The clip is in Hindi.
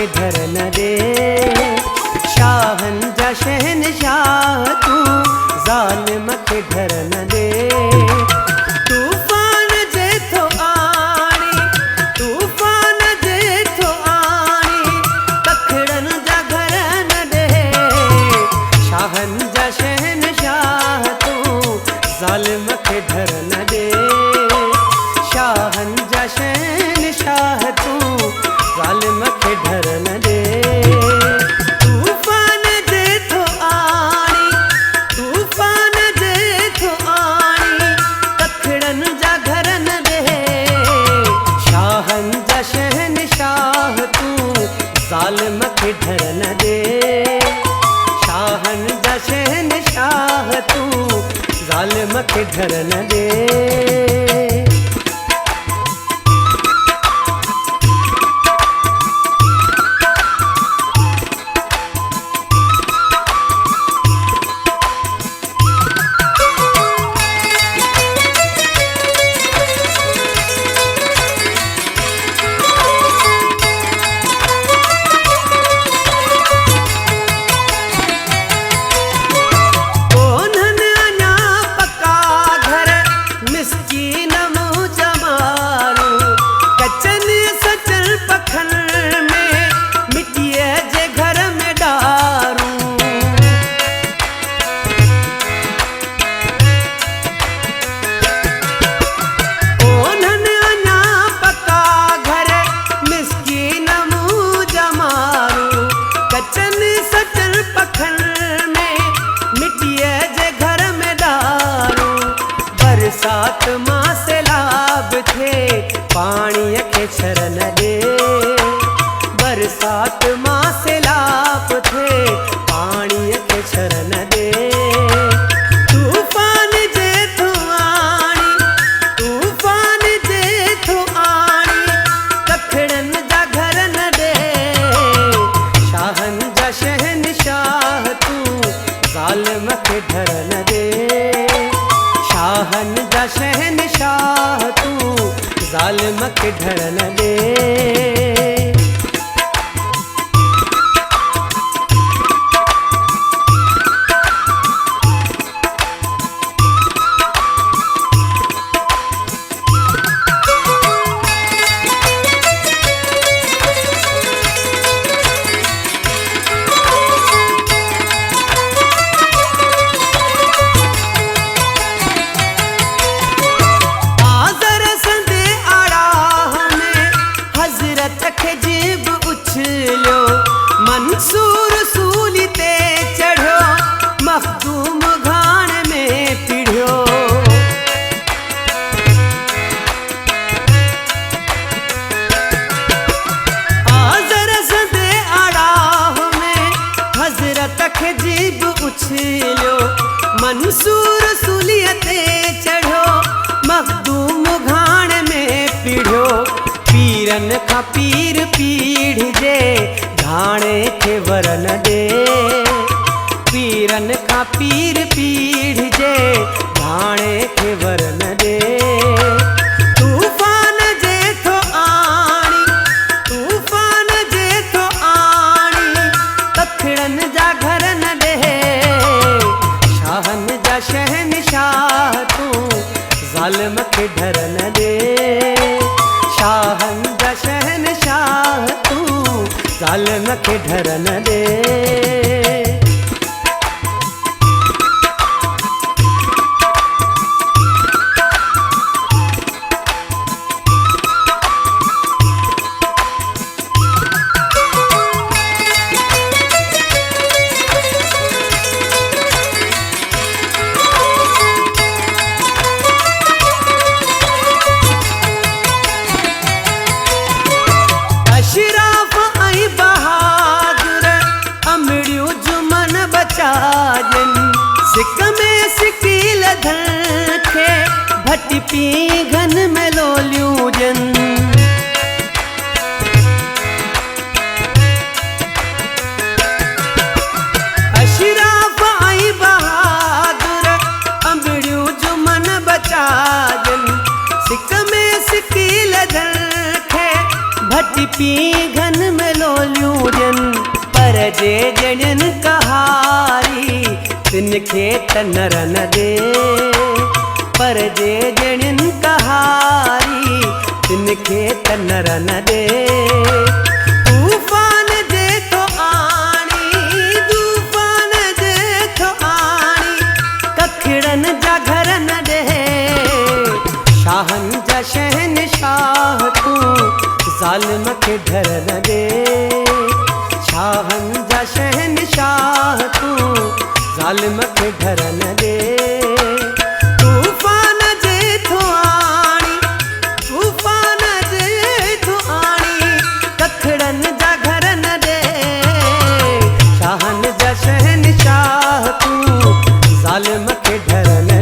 खे धरन दे। शाहन जा शहनशाह तू ज़ालिम खे धरन दे। तूफ़ान जे थो आणी, तूफ़ान जे थो आणी, तखड़न जा घर न दे। शाहन जा शहनशाह तू ज़ालिम खे धरन दे। शाहन जा शहनशाह तू ज़ालिम खे धरन दे। तूफ़ान जे थो आणी, तूफ़ान जे थो आणी, तखड़न जा घर न दे। शाहन जा शहनशाह तू ज़ालिम खे धरन दे। शाहन जा शहनशाह तू ज़ालिम खे धरन दे। बरसात मां सैलाब थे पाणी खे छरन दे। बरसात मां सैलाब थे पाणी खे छरन दे। तूफ़ान जे थो आणी, तूफ़ान जे थो आणी, तखड़न जा घर न दे। शाहन जा शहनशाह तू ज़ालिम खे धरन दे। शाहन जा शहनशाह तू ज़ालिम खे धरन दे। मंसूर सूली ते चढ़ियो, मखदूम घाण में पिढ़ियो। आज़र संदे आड़ाह में हज़रत खे जीब उछलियो। मंसूर सूली ते चढ़ियो, मखदूम घाण में पिढ़ियो। पीरन खां पीर पीढ़िजे घाणे खे वरन दे। पीरन खां पीर पीढ़िजे घाणे खे वरन दे। तूफ़ान जे थो आणी, तूफ़ान जे थो आणी, तखड़न जा घर न दे। शाहन जा शहनशाह तू ज़ालिम खे धरन दे। शाहन जा शहनशाह तू ज़ालिम खे धरन दे। अशराफ ऐं बहादुर अमड़ियूं जुमन बचाजन। सिक में सिकील धन खे भट पी घन में लोलियूं जन। अशराफ ऐं बहादुर अमड़ियूं जुमन बचाजन। सिक में सिकील धन खे भट पी घन में लो गोलियूं ॾियनि पर जे ॼणियुनि कहारी तिनखे त नर न ॾे पर जे ॼणियुनि कहारी तिनखे त नर न ॾे तूफ़ान जे थो आणी तूफ़ान जे थो आणी कखिड़नि जा घर न ॾे शाहनि जा शहनशाह तूं ज़ालिम खे डर न ॾे शाहनि जा शहनशाह तूं ज़ालिम खे डर न ॾे तूफ़ान जे थो आणी तूफ़ान जे थो आणी कखिड़नि जा घर न ॾे शाहनि जा शहनशाह तूं ज़ालिम खे डर न